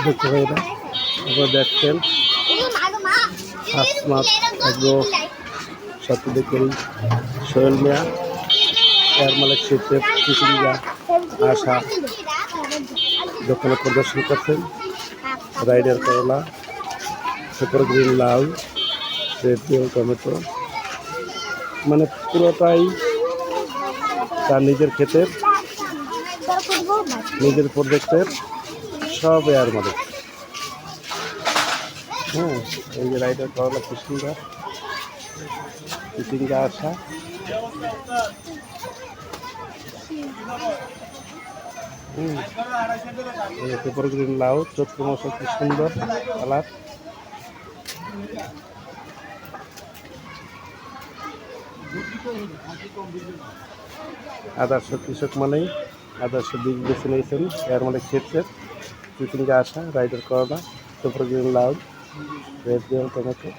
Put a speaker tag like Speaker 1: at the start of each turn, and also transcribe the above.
Speaker 1: দেখতে পাই না। আপনারা দেখছেন আসমাত এগ্রো সত্যি সোহেল মিয়া এয়ার মালিক শিপের চিচিঙ্গা আশা দোকানে প্রদর্শন করছেন। রাইডার করলা, সুপার গ্রিন লাউ, রেড বেল টমেটো, মানে পুরোটাই তার নিজের ক্ষেতের নিজের প্রজেক্টের সব এয়ার মালিক। হ্যাঁ, এই যে রাইডার করলা চিচিঙ্গা আশা, সুপার গ্রিন লাউ, চৈত্র মাসে কি সুন্দর কালার। আদর্শ কৃষক মানেই আদর্শ বীজ বেছে নিয়েছেন এয়ার মালিক ক্ষেত্রের চিচিঙ্গা আশা, রাইডার করলা, সুপার গ্রিন লাউ, রেড বেল টমেটো।